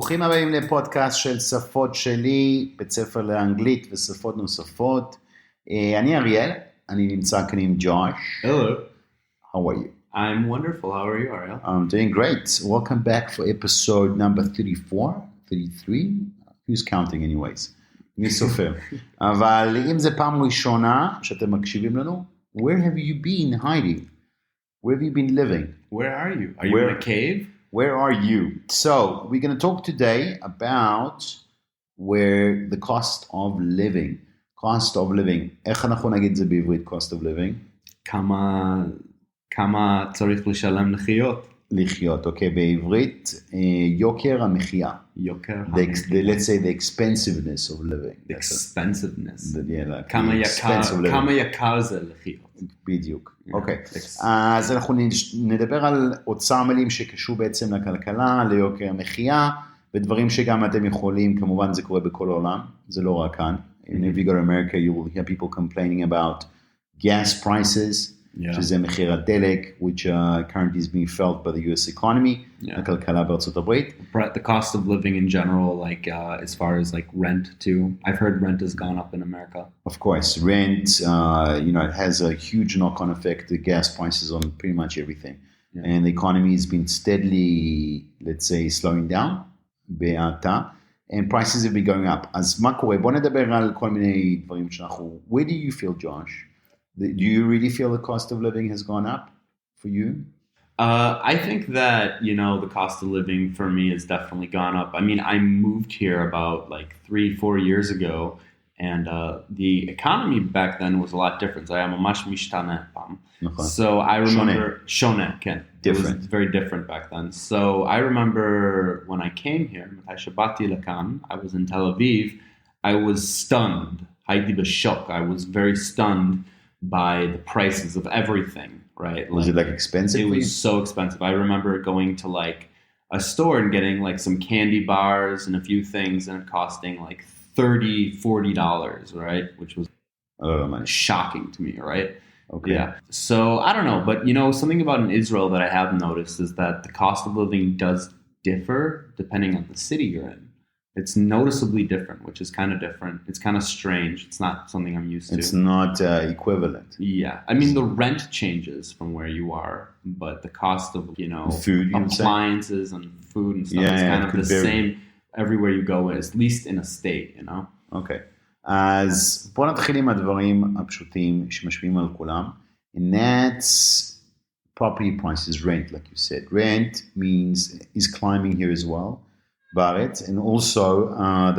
ברוכים הבאים לפודקאסט של שפות-שלי, בית ספר לאנגלית ושפות נוספות. אני אריאל, אני נמצא כאן עם ג'וש. Hello. How are you? I'm wonderful. How are you, Ariel? I'm doing great. Welcome back for episode number 34, 33. Who's counting anyways? מי סופר? אבל אם זה פעם ראשונה שאתם מקשיבים לנו, where have you been hiding? Where have you been living? Where are you? Are you in a cave? Where are you? So, we're going to talk today about where the cost of living. Cost of living. איך אנחנו נגיד את זה בעברית, cost of living? כמה צריך לשלם לחיות? לחיות, אוקיי. בעברית, יוקר המחייה. יוקר המחייה. Let's say the expensiveness of living. Expensiveness. כמה יקר זה לחיות. בדיוק. אוקיי. אז אנחנו נדבר על אוצר מילים שקשור בעצם לכלכלה, ליוקר המחייה, ודברים שגם אתם יכולים, כמובן זה קורה בכל העולם, זה לא רק כאן. If you go to America, you will hear people complaining about gas prices, שזה מחיר הדלק, which currently is being felt by the US economy, הכלכלה בארצות הברית. The cost of living in general, like as far as like rent too. I've heard rent has gone up in America. Of course, rent, it has a huge knock-on effect, the gas prices on pretty much everything. Yeah. And the economy has been steadily, let's say, slowing down, בהאטה, and prices have been going up. אז מה קורה? בוא נדבר על כל מיני דברים שאנחנו, where do you feel, Josh? Do you really feel the cost of living has gone up for you? I think that, the cost of living for me has definitely gone up. I mean, I moved here about like 3-4 years ago, and the economy back then was a lot different. I am a much משתנה פעם. So I remember, שונה, כן. Different. It was very different back then. So I remember when I came here, מתי שבאתי לכאן, I was in Tel Aviv, I was stunned. הייתי בשוק. I was very stunned by the prices of everything, right? Was it like expensive? It was so expensive. I remember going to like a store and getting like some candy bars and a few things and it costing like $30-$40, right? Which was shocking to me, right? Okay. Yeah. So I don't know, but something about in Israel that I have noticed is that the cost of living does differ depending on the city you're in. It's noticeably different, which is kind of different. It's kind of strange. It's not something I'm used to. It's not equivalent. Yeah. I mean, the rent changes from where you are, but the cost of, food, appliances and food and stuff is kind of the same everywhere you go, at least in a state, Okay. אז בוא נתחיל עם הדברים הפשוטים שמשפיעים על כולם. And that's property prices, rent, like you said. Rent is climbing here as well. But and also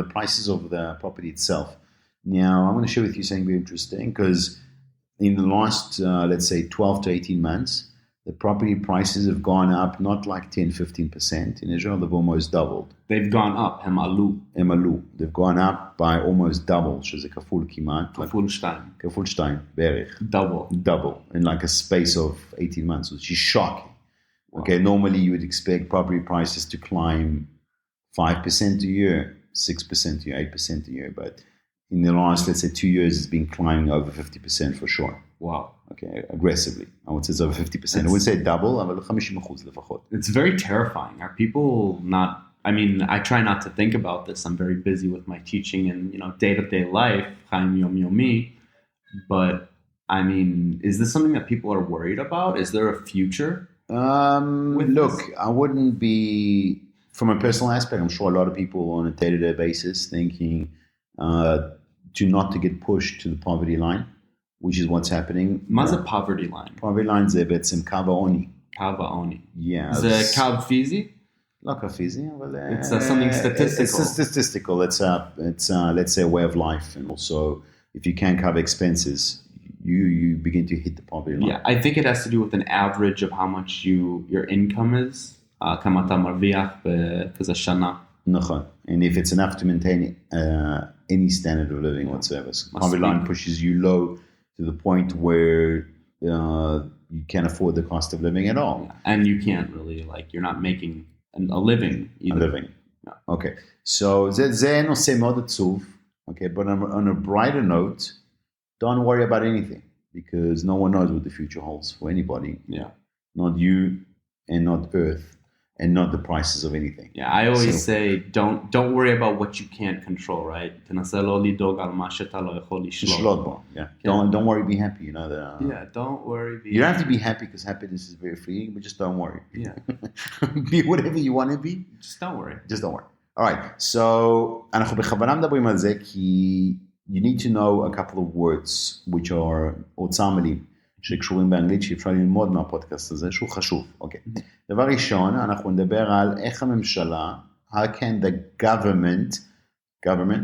the prices of the property itself. Now, I'm going to share with you something very interesting because in the last, let's say, 12 to 18 months, the property prices have gone up not like 10-15%. In Israel, they've almost doubled. They've gone up, הם עלו. They've gone up by almost double, שזה כפול כמעט. כפול 2, בערך. Double, in like a space of 18 months, which is shocking. Wow. Okay, normally you would expect property prices to climb 5% a year, 6% a year, 8% a year, but in the last, let's say, 2 years, it's been climbing over 50% for sure. Wow. Okay, aggressively. I would say it's over 50%. I would say double, אבל 50% לפחות. It's very terrifying. Are people not, I try not to think about this. I'm very busy with my teaching and, day-to-day life, היומיומית, but, is this something that people are worried about? Is there a future? Look, I wouldn't be... From a personal aspect, I'm sure a lot of people on a day-to-day basis thinking not to get pushed to the poverty line, which is what's happening. מה זה poverty line? Poverty line זה בעצם קו העוני. קו העוני. Yeah. זה קו פיזי? לא קו פיזי, אבל... It's something statistical. It's statistical. It's let's say, a way of life. And also, if you can't cover expenses, you begin to hit the poverty line. Yeah, I think it has to do with an average of how much your income is. כמה אתה מרוויח בכזה שנה. נכון. And if it's enough to maintain any standard of living whatsoever. So poverty line pushes you low to the point where you can't afford the cost of living at all. Yeah. And you can't really, you're not making a living either. A living. Yeah. Okay. So זה נושא מאוד עצוב. Okay, but on a brighter note, don't worry about anything because no one knows what the future holds for anybody. Yeah. Not you and not Earth. and not the prices of anything. Yeah, I always say don't worry about what you can't control, right? תנסה לא לדאוג על מה שאתה לא יכול לשלוט בו. Yeah. Don't worry, be happy. You know that. Yeah, don't worry. You don't have to be happy because happiness is very fleeting, but just don't worry. Yeah. Be whatever you want to be. Just don't worry. Just don't worry. All right. So אנחנו בכוונה מדברים על זה כי you need to know a couple of words which are אוצר מילים שקשורים באנגלית שאפשר ללמוד מהפודקאסט הזה שהוא חשוב. אוקיי. דבר ראשון, אנחנו נדבר על איך הממשלה, how can the government,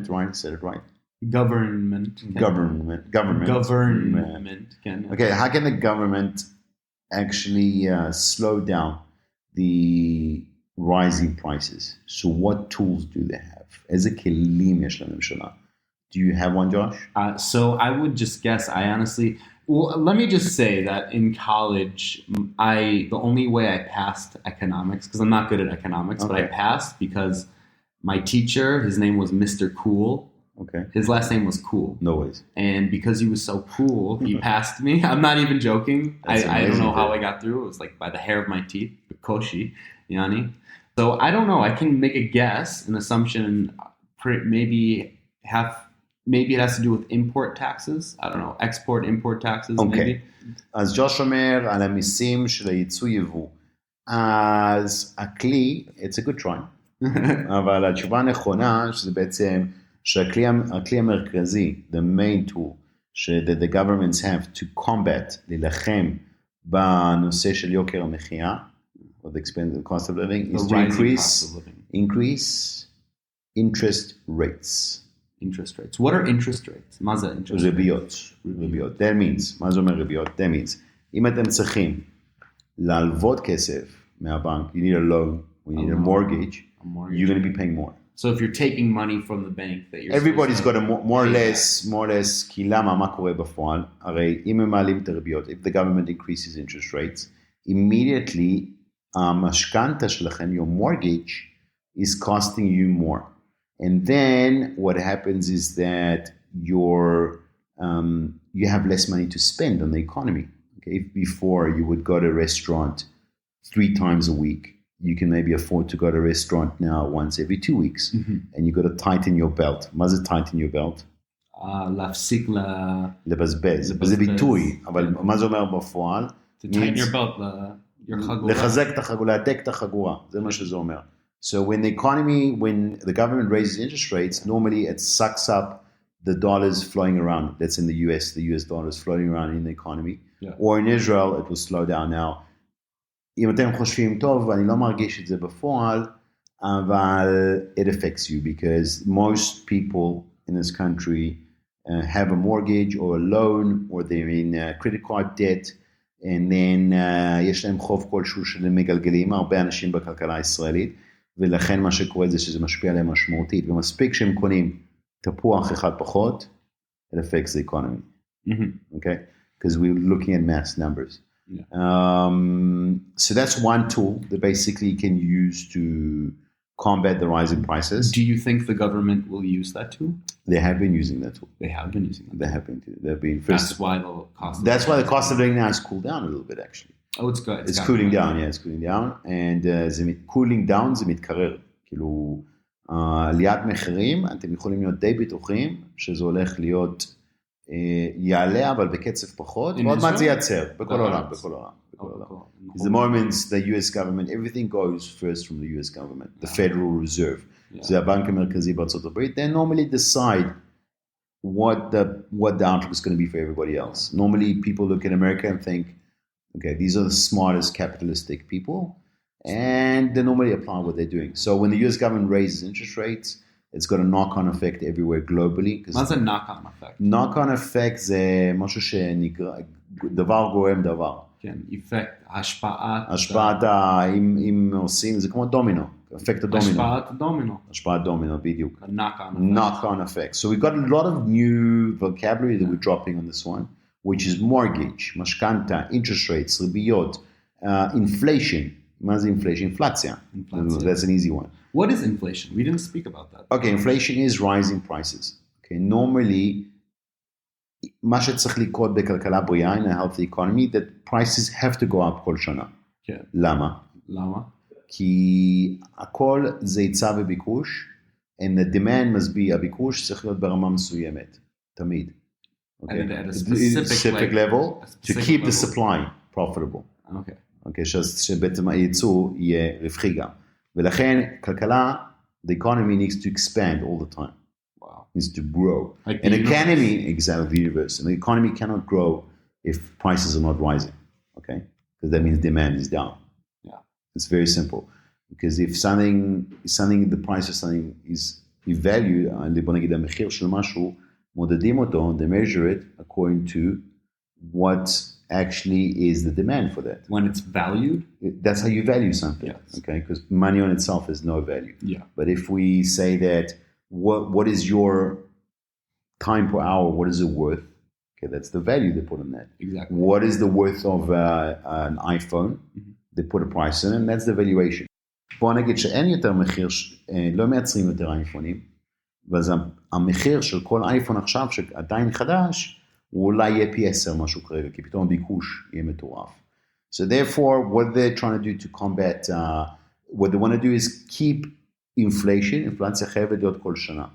right? Said it right? Government. Can. Okay, how can the government actually slow down the rising prices? So what tools do they have? איזה כלים יש לממשלה? Do you have one, Josh? So I would just guess, let me just say that in college, the only way I passed economics, because I'm not good at economics, but I passed because my teacher, his name was Mr. Cool. Okay. His last name was Cool. No ways. And because he was so cool, he passed me. I'm not even joking. I don't know how I got through. It was like by the hair of my teeth, Koshi, Yani. So I don't know. I can make a guess, an assumption, maybe it has to do with import taxes. I don't know, export, import taxes, maybe. אז ג'וש אומר על המיסים של הייצוא יבוא. אז הכלי, it's a good try, אבל התשובה הנכונה, שזה בעצם, שהכלי המרכזי, the main tool, that the governments have to combat, להילחם בנושא של יוקר המחייה, or the cost of living, is to increase interest rates. Interest rates. What are interest rates? מה זה interest rates? ריביות. That means, מה זה אומר ריביות? That means, אם אתם צריכים להלוות כסף מהבנק, you need a loan, you need a mortgage, you're going to be paying more. So if you're taking money from the bank that you're... Everybody's got a more or less, כי למה, מה קורה בפועל? הרי אם הם מעלים את הריביות, if the government increases interest rates, immediately, המשכנתה שלכם, your mortgage, is costing you more. And then what happens is that you have less money to spend on the economy. Okay, if before you would go to a restaurant 3 times a week, you can maybe afford to go to a restaurant now once every 2 weeks, and you got to tighten your belt. מה זה tighten your belt? להפסיק לבזבז. זה ביטוי, אבל מה זה אומר בפועל? To tighten your belt, your חגורה. לחזק את החגורה, להדק את החגורה, זה מה שזה אומר. So when the government raises interest rates, normally it sucks up the dollars flowing around. That's in the US dollars floating around in the economy. Yeah. Or in Israel, it will slow down now. אם אתם חושבים טוב, אני לא מרגיש את זה בפועל, אבל it affects you because most people in this country have a mortgage or a loan or they're in credit card debt, and then יש להם חוב כלשהו שהם מגלגלים, הרבה אנשים בכלכלה הישראלית, ולכן מה שקורה זה שזה משפיע עליהם משמעותית, ומספיק שהם קונים תפוח אחד פחות, it affects the economy. Okay? Because we're looking at mass numbers. Yeah. So that's one tool that basically you can use to combat the rising prices. Do you think the government will use that tool? They have been using that tool. They have been using that. They've been. That's why the cost of living now has cooled down a little bit, actually. Oh, it's good. It's cooling down. Yeah, it's cooling down. And cooling down זה מתקרר. כאילו, עליית מחירים, אתם יכולים להיות די בטוחים שזה הולך להיות, יעלה, אבל בקצב פחות, ועוד מעט זה ייצר, בכל העולם. The moment the US government, everything goes first from the US government, the Federal Reserve. זה הבנק המרכזי בארצות הברית. They normally decide what the outlook is going to be for everybody else. Normally people look at America and think, okay, these are the smartest capitalistic people, and they normally apply what they're doing. So when the US government raises interest rates, it's got a knock-on effect everywhere globally. מה זה knock-on effect? knock-on effect זה משהו שנקרא, דבר גורם דבר. כן, effect, השפעת, אם עושים, זה כמו דומינו, אפקט הדומינו. השפעת דומינו, בדיוק. knock-on effect. So we got a lot of new vocabulary that we're dropping on this one, which is mortgage, משכנתה, interest rates, ריביות, inflation. מה זה inflation? אינפלציה. That's an easy one. What is inflation? We didn't speak about that. Okay, inflation is rising prices. Okay, normally, מה שצריך לקרות בכלכלה בריאה, in a healthy economy, that prices have to go up כל שנה. כן. למה? כי הכל זה היצע וביקוש, and the demand must be, הביקוש צריך להיות ברמה מסוימת, תמיד. And at a specific level, to keep the supply profitable. Okay, שבעצם הייצוא יהיה רווחי גם. ולכן, כלכלה, the economy needs to expand all the time. Wow. Needs to grow. Like An economy, exactly, the universe. And the economy cannot grow if prices are not rising. Okay? Because that means demand is down. Yeah. It's very simple. Because if the price of something is valued, בוא נגיד המחיר של משהו, מודדים אותו, they measure it according to what actually is the demand for that. When it's valued? That's how you value something. Yes. Okay, because money on itself has no value. Yeah. But if we say that, what is your time per hour, what is it worth? Okay, that's the value they put on that. Exactly. What is the worth of an iPhone? Mm-hmm. They put a price on it, and that's the valuation. בוא נגיד שאין יותר מחיר, לא מייצרים יותר אייפונים, ואז המחיר של כל אייפון עכשיו, שעדיין חדש, הוא אולי יהיה פי 10 משהו כרגע, כי פתאום הביקוש יהיה מטורף. So therefore, what they're trying to do to combat, what they want to do is keep inflation, אינפלציה חייבת להיות כל שנה.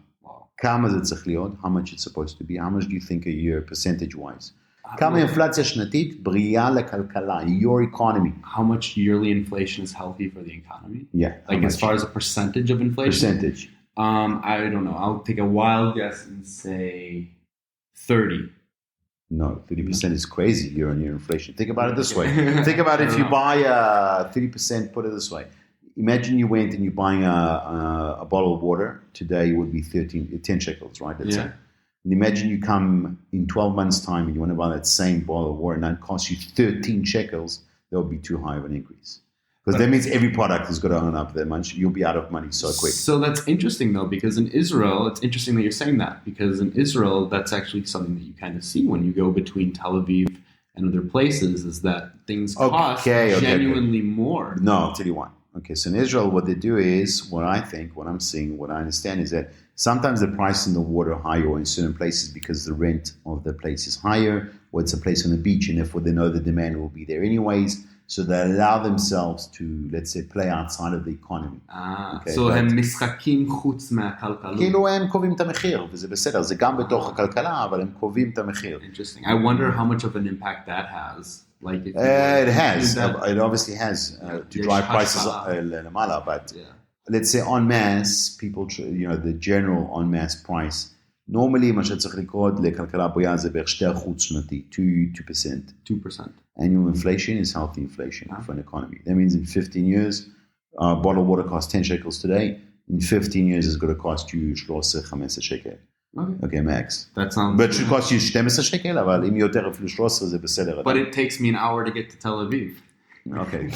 כמה זה צריך להיות? How much it's supposed to be? How much do you think a year, percentage-wise? כמה אינפלציה שנתית בריאה לכלכלה, your economy. How much yearly inflation is healthy for the economy? Yeah. Like as far as a percentage of inflation? Percentage. I don't know. I'll take a wild guess and say 30. No, 30% is crazy year-on-year inflation. Think about it this way. Think about if you buy 30%, put it this way. Imagine you went and you're buying a bottle of water. Today it would be 10 shekels, right? Let's say. And imagine you come in 12 months' time and you want to buy that same bottle of water and that costs you 13 shekels, that would be too high of an increase. Because that means every product is going to earn up that much. You'll be out of money so quick. So that's interesting, though, because in Israel, it's interesting that you're saying that. Because in Israel, that's actually something that you kind of see when you go between Tel Aviv and other places, is that things cost genuinely more. No, I'll tell you why. Okay, so in Israel, what they do is, what I think, what I'm seeing, what I understand is that sometimes the price in the water higher in certain places because the rent of the place is higher, or it's a place on the beach, and therefore they know the demand will be there anyways. So they allow themselves to, let's say, play outside of the economy. Okay, so הם משחקים חוץ מהכלכלה. כאילו הם קובעים את המחיר, וזה בסדר, זה גם בתוך הכלכלה, אבל הם קובעים את המחיר. Interesting. I wonder how much of an impact that has. Like if it has. It obviously has to drive prices למעלה, but let's say en masse, people, the general en masse price, normally מה שצריך לקרות לכלכלה בריאה זה בערך 2% שנתי, 2%. 2%. Annual inflation is healthy inflation for an economy. That means in 15 years, a bottle of water costs 10 shekels today. In 15 years, it's going to cost you 13-15 shekel. Okay, max. That sounds... But it should cost you 12 shekel, אבל אם יותר אפילו 13 זה בסדר. But it takes me an hour to get to Tel Aviv. Okay.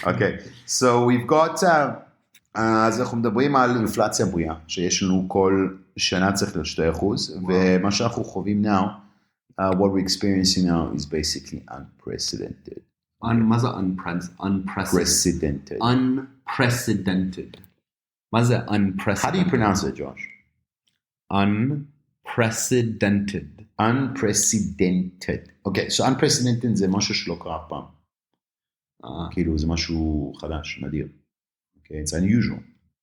Okay. So we've got... אז אנחנו מדברים על אינפלציה בריאה, שיש לנו כל שנה צריך להיות 2%, ומה שאנחנו חווים now, what we're experiencing now is basically unprecedented. מה זה unprecedented? Unprecedented. מה זה unprecedented? How do you pronounce it, Josh? Unprecedented. Unprecedented. Okay, so unprecedented זה משהו שלא קרה פעם. כאילו זה משהו חדש, נדיר. Okay, it's unusual.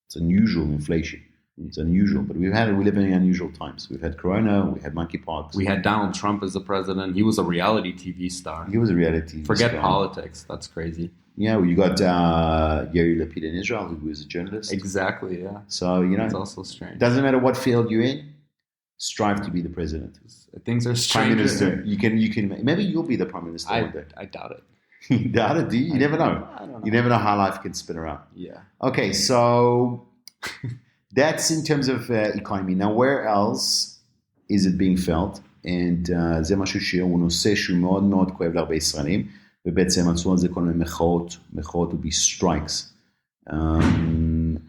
It's unusual inflation. It's unusual, but we live in unusual times. We've had Corona, we had monkeypox. We had Donald Trump as the president. He was a reality TV star. He was a reality TV Forget star. politics. That's crazy. Yeah, well, you got Yair Lapid in Israel, who was a journalist. Exactly, yeah. So, it's also strange. Doesn't matter what field you're in, strive to be the president. Things are strange. Prime Minister. You can, maybe you'll be the Prime Minister one day. I doubt it. You doubt it, do you? You never know. I don't know. You never know how life can spin around. Yeah. Okay, so that's in terms of economy. Now, where else is it being felt? And זה משהו שהוא נושא שהוא מאוד מאוד כואב להרבה ישראלים, ובעצם מצאו על זה כל מיני מחאות would be strikes.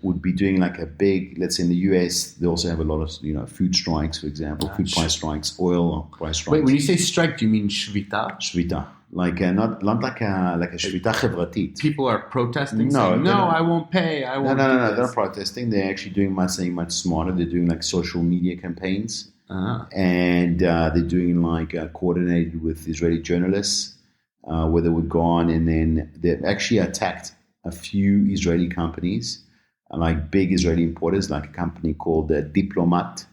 Would be doing like a big, let's say in the US, they also have a lot of, food strikes, for example, food price strikes, oil price strikes. Wait, when you say strike, do you mean shvita? Shvita. Like not like a shvita חברתית. People are protesting. No, saying, I won't pay. I won't. No. They're not protesting. They're actually doing much smarter. They're doing like social media campaigns, and they're doing like coordinated with Israeli journalists, where they would go on and then they actually attacked a few Israeli companies, like big Israeli importers, like a company called Diplomat.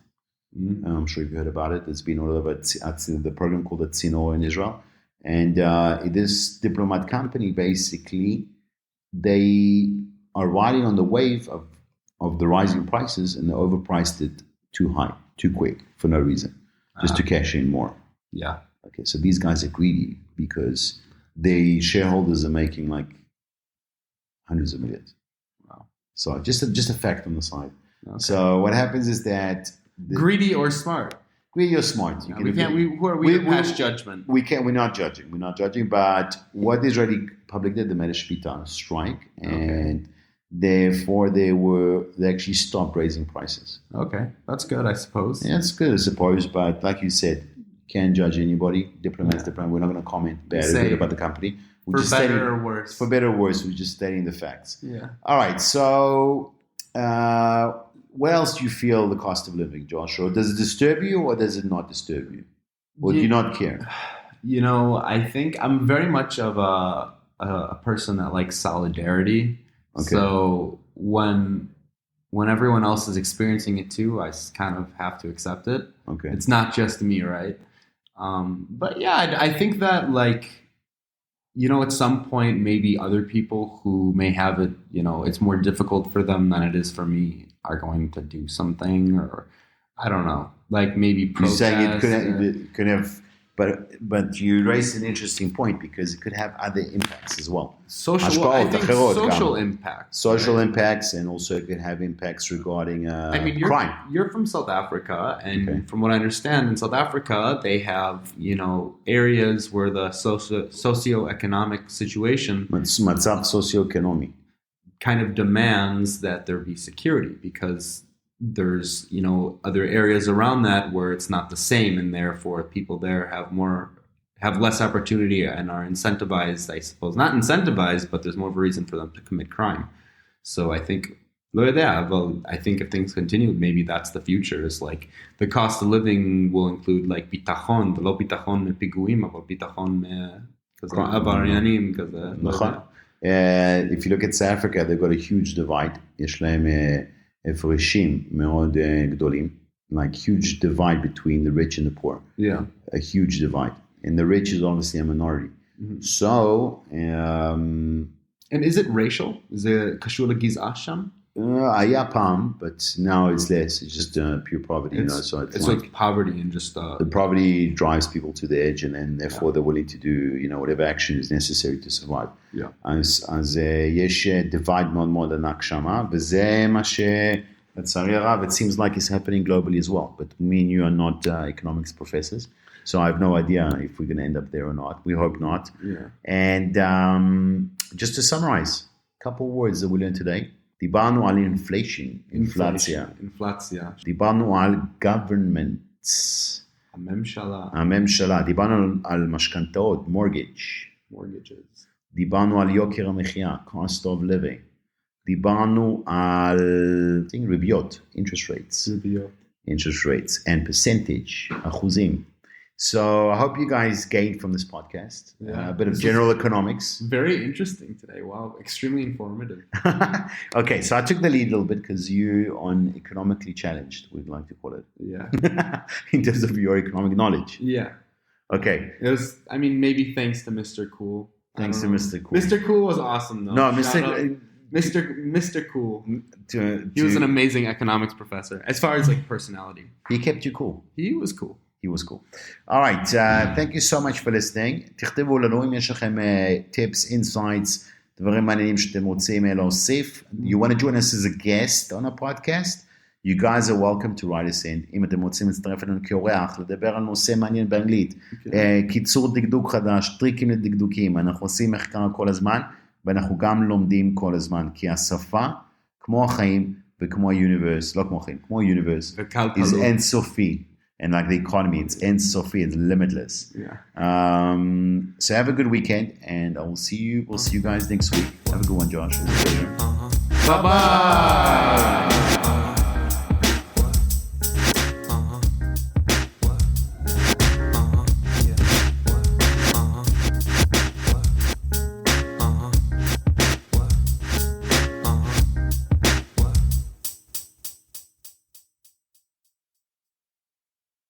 I'm sure you've heard about it. It's been all over the program called Tzino in Israel. And this Diplomat company, basically, they are riding on the wave of the rising prices, and they overpriced it too high, too quick, for no reason, just to cash in more. Yeah. Okay, so these guys are greedy because the shareholders are making like hundreds of millions. Wow. So just a fact on the side. Okay. So what happens is that greedy or smart? Greedy or smart. We to pass judgment. We're not judging. But what the Israeli public did, they made a shvita, strike, and therefore they actually stopped raising prices. Okay, that's good, I suppose. Yeah, it's good, I suppose. But like you said, can't judge anybody. Diplomats. We're not going to comment bad or good about the company. For better or worse. For better or worse, we're just stating the facts. Yeah. All right. So, what else do you feel the cost of living, Joshua? Does it disturb you, or does it not disturb you, or do you not care? I think I'm very much of a person that likes solidarity. Okay. So when everyone else is experiencing it too, I kind of have to accept it. Okay. It's not just me, right? But yeah, I think that at some point, maybe other people who may have it, it's more difficult for them than it is for me are going to do something, or I don't know, like maybe protest. You're saying it could have, but you raise an interesting point because it could have other impacts as well. Social impacts. Social impacts, and also it could have impacts regarding crime. You're from South Africa, and from what I understand, in South Africa, they have, areas where the socioeconomic situation socioeconomic kind of demands that there be security, because there's other areas around that where it's not the same, and therefore people there have less opportunity and are incentivized, I suppose, not incentivized, but there's more of a reason for them to commit crime. So I think if things continue, maybe that's the future. Is like the cost of living will include like bitachon, לא bitachon מפיגועים, אבל bitachon עבריינים כזה. נכון. If you look at South Africa, they've got a huge divide. יש להם הפרשים מאוד גדולים, like huge divide between the rich and the poor. Yeah. A huge divide. And the rich is obviously a minority. Mm-hmm. So... and is it racial? Is it קשור לגזעה שם? היה פעם, but now it's less. It's just pure poverty. So it's like poverty and just... the poverty drives people to the edge, and then therefore they're willing to do whatever action is necessary to survive. Yeah. אז יש divide מאוד מאוד ענק שמה, וזה מה לצערי הרב, it seems like it's happening globally as well. But me and you are not economics professors, so I have no idea if we're going to end up there or not. We hope not. Yeah. And just to summarize, a couple of words that we learned today. דיברנו על אינפלציה. דיברנו על governments. הממשלה. דיברנו על משכנתאות, mortgages. דיברנו על יוקר המחייה, cost of living. דיברנו על ריביות, interest rates, and percentage, אחוזים. So I hope you guys gained from this podcast a bit of general economics. Very interesting today. Wow, extremely informative. Okay, so I took the lead a little bit because you're on economically challenged, we'd like to call it. Yeah. In terms of your economic knowledge. Yeah. Okay. It was, maybe thanks to Mr. Cool. Thanks to Mr. Cool. Mr. Cool was awesome, though. No, Mr. Cool. He was an amazing economics professor, as far as like personality. He kept you cool. He was cool. All right. Thank you so much for listening. תכתבו לנו אם יש לכם tips, insights, דברים מעניינים שאתם רוצים להוסיף. You want to join us as a guest on a podcast? You guys are welcome to write us in. אם אתם רוצים להצטרף אלינו כאורח, לדבר על נושא מעניין באנגלית, קיצור דקדוק חדש, טריקים לדקדוקים. אנחנו עושים מחקר כל הזמן, ואנחנו גם לומדים כל הזמן, כי השפה, כמו החיים וכמו היוניברס, לא כמו החיים, כמו היוניברס, is אינסופי. And like the economy, it's end-sophy, it's limitless. Yeah. So have a good weekend, and we'll see you guys next week. Have a good one, Josh. It was a pleasure. Bye-bye.